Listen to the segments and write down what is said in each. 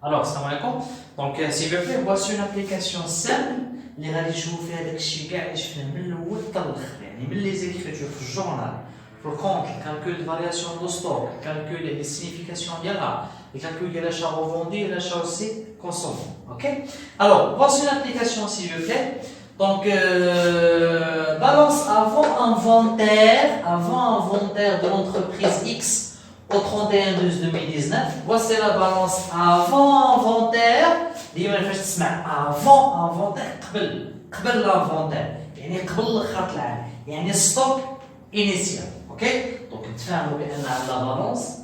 Alors, salam alaikum. Donc, s'il vous plaît, voici une application simple اللي غادي تشوفوا فيها داك الشيء كاع اللي شفنا من الاول حتى الاخر يعني من لي زيكريتور في الجورنال في الكونت الكالكول دو فارياسيون دو ستوك الكالكول ديال لي سيغنيفيكاسيون ديالها الكالكول ديال l'achat revendu et l'achat aussi consommé. OK. Alors, voici une application s'il vous plaît. Donc, balance avant-inventaire de l'entreprise X au 31/12/2019. Voici la balance avant-inventaire. ديما فاش تسمع avant-inventaire قبل l'inventaire يعني قبل الخط العام يعني ستوك انيسيال. اوكي دونك نتفاهموا بان عندنا بالانس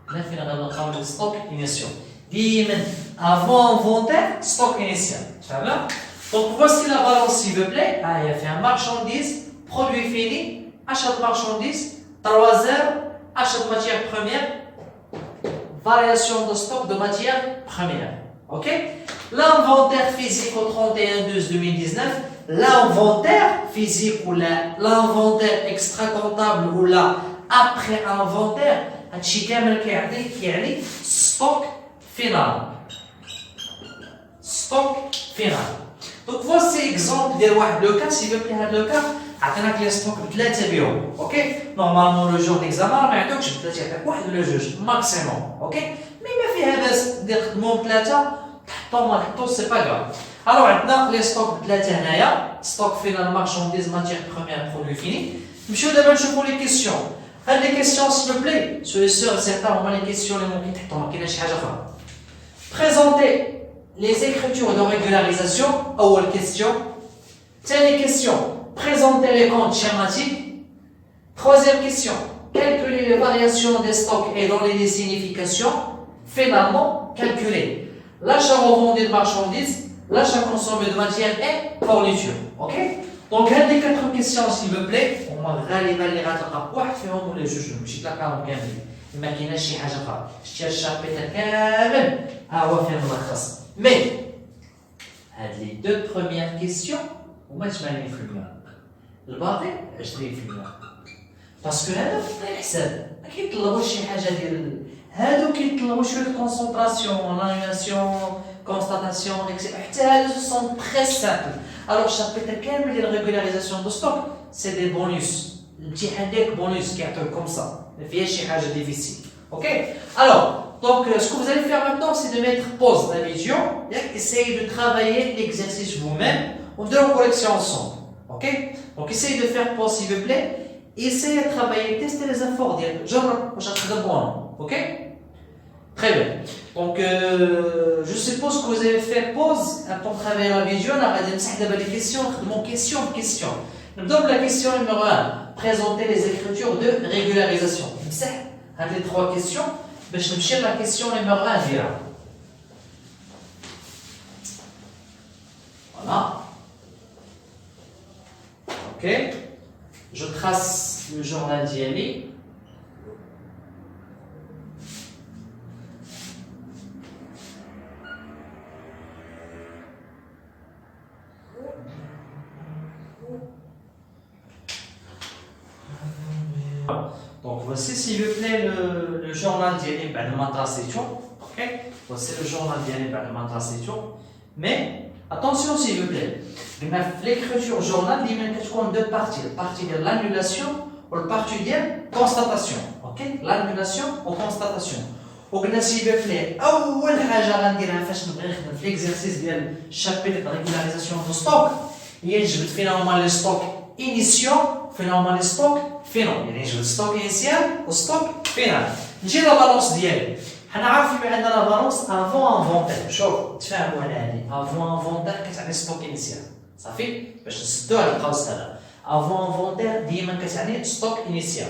هنا فين غنلقاو ستوك انيسيال ديما avant-inventaire ستوك انيسيال. تفهمنا؟ Donc voici la balance s'il vous plaît. Ah, il y a fait un marchandise, produit fini, achat de marchandise, 3 heures, achat de matière première, variation de stock de matière première. Ok? L'inventaire physique au 31/12/2019, l'inventaire physique ou l'inventaire extra-comptable ou là après inventaire, هادشي كامل كيعطيك يعني stock final. Stock final. Donc voici exemple ديال واحد لو كا s'il vous plaît هاد لو كا عطيناك لي ستوك بثلاثه بيهم. اوكي نورمالمون لو جور ديكزامان ما يعطيوكش بثلاثه يعطيك واحد ولا جوج ماكسيموم. اوكي مي ما فيها باس دير خدموا بثلاثه تحطوا ما تحطوا سي با غاف. الوغ عندنا لي ستوك بثلاثه هنايا ستوك فينال مارشانديز ماتيير بروميير برودوي فيني. نمشيو دابا نشوفوا لي كيسيون. هاد لي كيسيون s'il vous plaît سو سور سيغتان هما لي كيسيون اللي ممكن تحطوا ما كايناش شي حاجه اخرى. بريزونتي les écritures de régularisation, أول question. Deuxième question, présenter les comptes schématiques. Troisième question, calculer les variations des stocks et donner les significations. Finalement, calculer l'achat revendu de marchandises, l'achat consommé de matière et fourniture. Ok? Donc, les 4 questions, s'il vous plaît. On va غالبا اللي غتلقى واحد فيهم ولا جوج ماشي تلقاهم كاملين. ما كايناش شي حاجة أخرى. شتي الشابيتر كامل ها هو فيه ملخص. Mais, les deux premières questions, وما تباني في الماء. الباقي اشتري في الماء. باسكو هذا في الحساب، ما كيطلبوش شي حاجة ديال هادو كيطلبوا شوية كونسونطراسيون، اناليزاسيون، كونستاتاسيون، حتى هادو سون تري سامبل. الوغ الشابيتر كامل ديال ريغولاريزاسيون دو ستوك سي دي بونوس. الامتحان ديالك بونوس كيعطيوك كوم سا، ما فيهاش شي حاجة ديفيسيل. اوكي؟ الوغ donc, ce que vous allez faire maintenant, c'est de mettre pause la vidéo et essayez de travailler l'exercice vous-même. On doit en correction ensemble. Ok? Donc, essayez de faire pause s'il vous plaît. Essayez de travailler, tester les efforts. Ok? Très bien. Donc, je suppose que vous avez fait pause pour travailler la vidéo. On a des questions, question. Donc, la question numéro 1. Présenter les écritures de régularisation. Les 3 questions. باش نمشي لا كيسيون نيميرو 1 ديالها. Voilà. Ok. Je trace le journal ديالي. Donc voici s'il vous plaît le journal d'Yali بعد ما tracétion. Ok? Voici le journal d'Yali بعد ما tracétion. Mais attention s'il vous plaît. L'écriture journal ديما كتكون deux parties. La partie de l'annulation ou la partie de constatation. Ok? L'annulation ou constatation. وقلنا s'il vous plaît أول حاجة غنديرها فاش نبغي نخدم في l'exercice ديال chapitre de régularisation de stock هي نجبد finalement les stocks initiaux finalement les stocks فينال يعني نجبد ستوك انيسيال وستوك فينال. نجي لا بالونس ديالي. حنا عارفين بان عندنا بالونس افون انفونتير. شوف تفاهموا على هذه افون انفونتير كتعني ستوك انيسيال صافي باش نسدوها القوس هذا. افون انفونتير ديما كتعني ستوك انيسيال.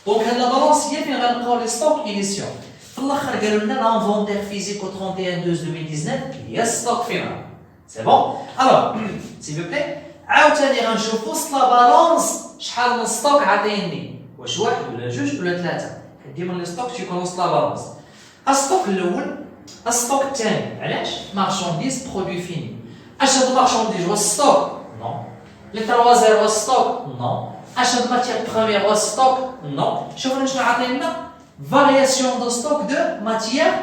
دونك هاد لا بالونس هي فين غنلقاو لي ستوك انيسيال. في الاخر قالوا لنا لانفونتير فيزيك au 31/12/2019 هي ستوك فينال. سي بون. الوغ سي فو بلي عاوتاني غنشوفو وسط لا بالونس شحال من ستوك عطيني واش واحد ولا جوج ولا ثلاثه. ديما لي ستوك تيكونوا وسط لا بالونس. الستوك الاول الستوك الثاني علاش مارشانديز برودوي فيني. اش هاد مارشانديز واش ستوك نو. لي 3 زيرو واش ستوك نو. اش هاد ماتيير بروميير واش ستوك نو. شوفوا شنو عطينا variation de stock de matière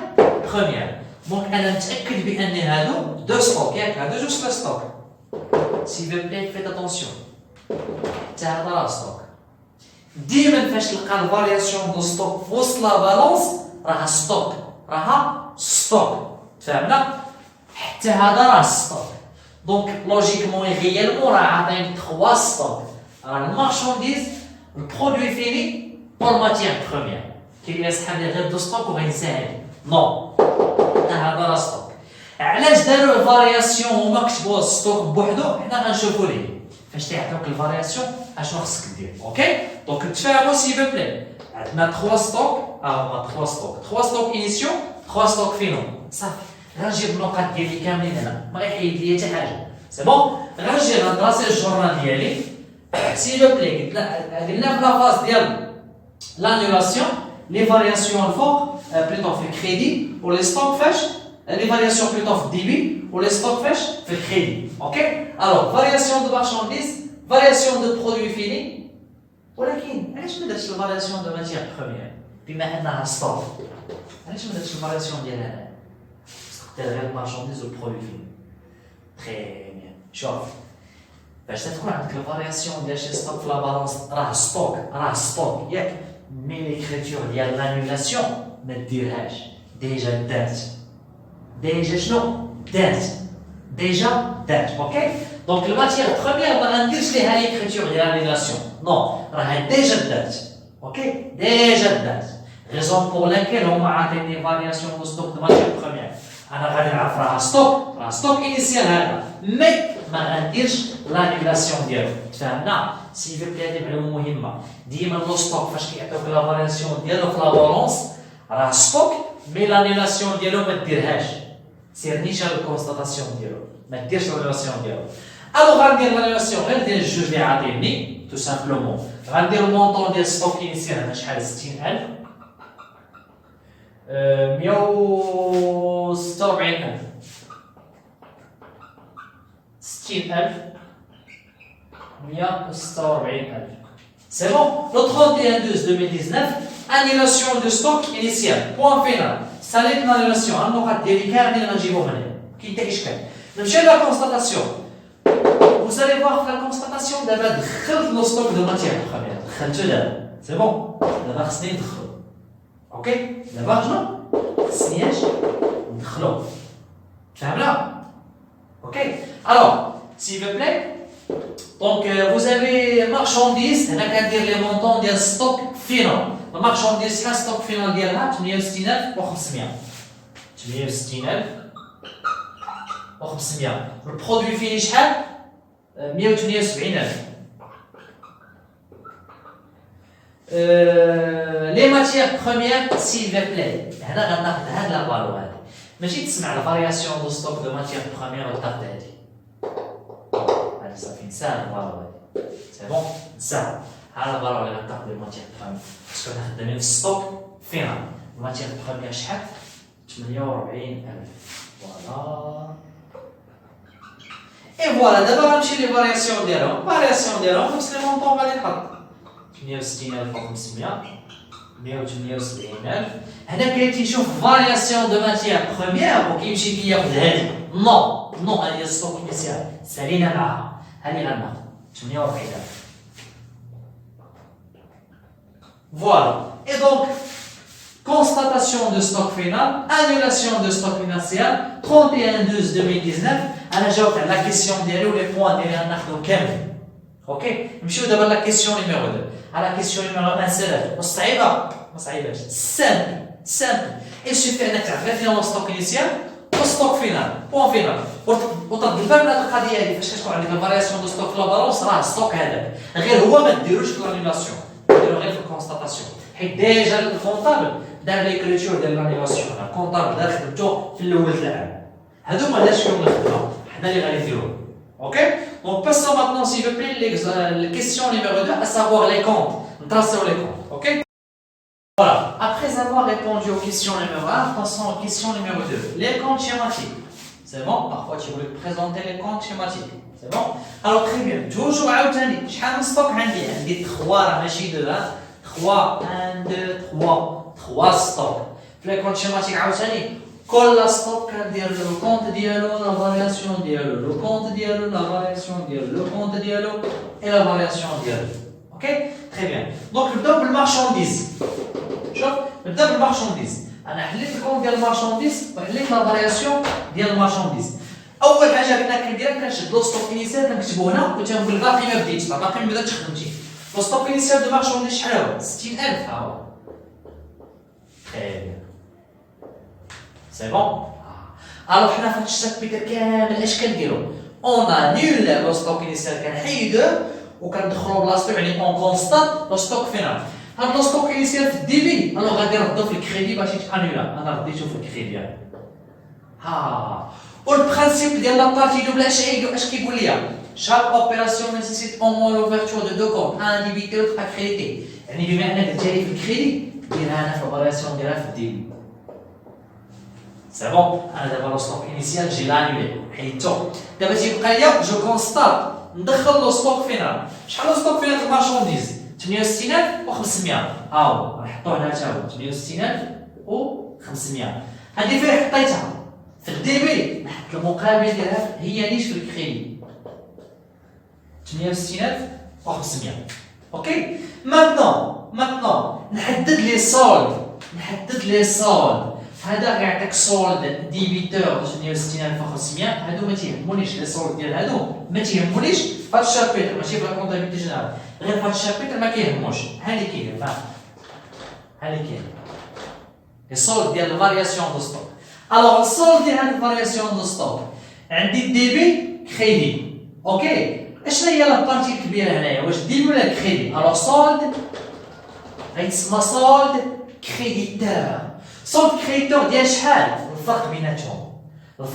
première. دونك انا متاكد بان هادو دو ستوك ياك هادو جوج ستوك سي في بلاي فيت اتونسيون حتى هذا راه ستوك ديما فاش تلقى الفارياسيون دو ستوك في وسط لا بالونس راها ستوك راها ستوك فهمنا حتى هذا راه ستوك دونك لوجيكمون ريالمون راه عاطينك 3 ستوك راه المارشانديز البرودوي فيني بور ماتيير بروميير كاين يسحب لي غير دو ستوك وغينساها نو حتى هذا راه ستوك علاش داروا الفارياسيون هما كتبوا ستوك بوحدو حنا غنشوفوا ليه فاش تيعطيوك الفارياسيون اشنو خصك دير اوكي دونك تفاهموا سي في بلاي عندنا 3 ستوك 3 ستوك انيسيو 3 ستوك فينو صافي غنجيب النقاط ديالي كاملين هنا ما غيحيد ليا حتى حاجه سي بون غنجي غندراسي الجورنال ديالي سي في بلاي قلنا في لا فاز ديال l'annulation, les variations plutôt في crédit ou les stocks فاش les variations plutôt في débit ou les stocks فاش في crédit ok alors variation de marchandises variation de produits finis ولكن علاش ما درتش الفارياسيون دو ماتيير بروميير بما انها ستوك علاش ما درتش الفارياسيون ديالها تقدر غير المارشانديز و البرودوي فيني تري بيان شوف باش تكون عندك الفارياسيون ديال شي ستوك في لا بالونس راه ستوك ياك مي ليكريتور ديال لانولاسيون ما ديرهاش ديجا دارت شنو دارت اوكي دونك الماتيير بروميير ما غنديرش ليها ليكريتور ديال لانولاسيون نو راه ديجا دارت اوكي ديجا دارت ريزون بور لاكيل هما عاطيني فارياسيون دو ستوك دو ماتيير بروميير انا غادي نعرف راه ستوك انيسيال هذا مي ما غنديرش لانولاسيون ديالو تفهمنا سي في بلي هذه معلومه مهمه ديما لو ستوك فاش كيعطيوك لا فارياسيون ديالو في لا بالونس راه ستوك مي لانولاسيون ديالو ما ديرهاش سير نيشان الكونستاتاسيون ديالو ما ديرش لانولاسيون ديالو الو غندير لانولاسيون غير ديال الجوج اللي عاطيني تو سامبلومون غندير المونطون ديال ستوك انيسيال هنا شحال 60000 146000 60000 146000 c'est bon le 31/12/2019 annulation de stock initial point final ساليت l'annulation النقط ديالي كاملين غنجيبوهم هنا كاين حتى اشكال نمشي لا كونستاتاسيون vous allez voir في لا كونستاتاسيون دابا دخلت لو ستوك دو ماتيير بروميير دخلتو دابا سي بون دابا خصني ندخلو اوكي دابا شنو خصنياش ندخلو فهمنا اوكي alors s'il vous plaît donc vous avez marchandise هنا كندير لي مونطون ديال ستوك فينال المارشانديز شحال ستوك فينال ديالها 68500 68500 البرودوي فيني شحال 178000 لي ماتيير بروميير سيل في بلاي هنا غناخذ هاد لا بالو هادي ماشي تسمع الفارياسيون دو ستوك دو ماتيير بروميير وتاخذ هادي هادي صافي نساها البالو هادي سي بون نساها ها لا بالو اللي غتاخذ لي ماتيير بروميير باسكو حنا خدامين في ستوك فينال الماتيير بروميير شحال 48000 فوالا اي فوالا دابا غنمشي لي فارياسيون ديالهم نفس لي مونطون غادي نحط 160500 177000 هنا كيتيشوف فارياسيون دو ماتيير بروميير وكيمشي كياخذ هادي نو هادي ستوك انيسيال سالينا معاها هادي غناخذ 48000 voilà et donc constatation de stock final annulation de stock initial 31/12/2019 انا جاوبت على لا كيسيون ديالي ولي بوين ديالي غناخذو كامل اوكي نمشيو دابا لا كيسيون نيميرو 2 على كيسيون نيميرو 1 سهله والصعيبه ما صعيباش سامبل il suffit انك تعرف غير فين هو ستوك انيسيال وستوك فينال بوين فينال وترد البال من هاد القضيه هادي فاش كتكون عندك الفارياسيون دو ستوك في لا بالونس راه ستوك هذاك غير هو ما ديروش في لانيلاسيون ديرو غير في الكونستاتاسيون حيت ديجا الكونطابل دار ليكريتور ديال لانيلاسيون الكونطابل دار خدمتو في الاول د العام هادو ما دارش فيهم الخدمه حنا اللي غادي نديروها اوكي دونك باسون ماتنون سي vous plaît الكيسيون نيميرو 2 à savoir les comptes نتراسيو les comptes ok voilà après avoir répondu aux questions numéro 1 passons aux questions numéro 2 les comptes schématiques c'est bon parfois tu voulais présenter les comptes schématiques c'est bon alors très bien toujours عاوتاني شحال من ستوك عندي 3 راه ماشي 2 3 1 2 3 ستوك في لي كونت شيماتيك عاوتاني كل ستوك كندير لو كونت ديالو لا فارياسيون ديالو لو كونت ديالو لا فارياسيون ديالو لو كونت ديالو اي لا فارياسيون ديالو اوكي تري بيان دونك نبداو بالمارشانديز شوف نبدا بالمارشانديز انا حليت الكونت ديال المارشانديز وحليت لا فارياسيون ديال المارشانديز اول حاجه كنا كنديرها كنشد لو ستوك انيسيال كنكتبو هنا وتنقول باقي ما بديتش باقي ما بداتش خدمتي لو ستوك انيسيال دو مارشانديز شحال هو 60000 ها هو تري بيان سي بون الوغ حنا في هاد الشابيتر كامل اش كنديرو اون انول لو ستوك انيسيال كنحيدوه وكندخلو بلاصتو يعني اون كونستات لو ستوك فينال هاد لو ستوك انيسيال في الديبي الوغ غادي نردو في الكريدي باش يتانولا انا رديتو في الكريدي ها والبرانسيب ديال لابارتي دوبل اش كيقول ليا chaque opération nécessite au moins l'ouverture de deux comptes un débité l'autre à créditer يعني بما انك درتها لي في الكريدي ديرها انا في الفارياسيون ديالها في الديبي سي بون انا دابا لو ستوك انيسيال جي لانيولي حيدتو دابا تيبقى ليا جو كونستات ندخل لو ستوك فينال شحال لو ستوك فينال المارشانديز 68500 ها هو نحطوه هنا حتى هو 68500 هادي فين حطيتها في الديبي نحط المقابل ديالها هي نيش في الكريدي 68500 اوكي مانتون نحدد لي سولد هذا كيعطيك سولد ديبيتور 68500 هادو ما تيهمونيش لي سولد ديال هادو ما تيهمونيش في هاد الشابيتر ماشي في الكونطابيلتي جينيرال غير في هاد الشابيتر ما كيهموش هادي كاين لي سولد ديال الفارياسيون دو ستوك الوغ السولد ديال هاد الفارياسيون دو ستوك عندي الديبي كريدي اوكي اشنو هي لابارتي الكبيره هنايا واش ديبي ولا كريدي الوغ سولد غيتسمى سولد كريديتور سولد كريديتور ديال شحال الفرق بيناتهم هو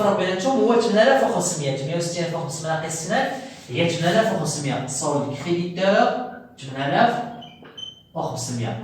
8500 68500 ناقص 6000 هي 8500 سولد كريديتور 8500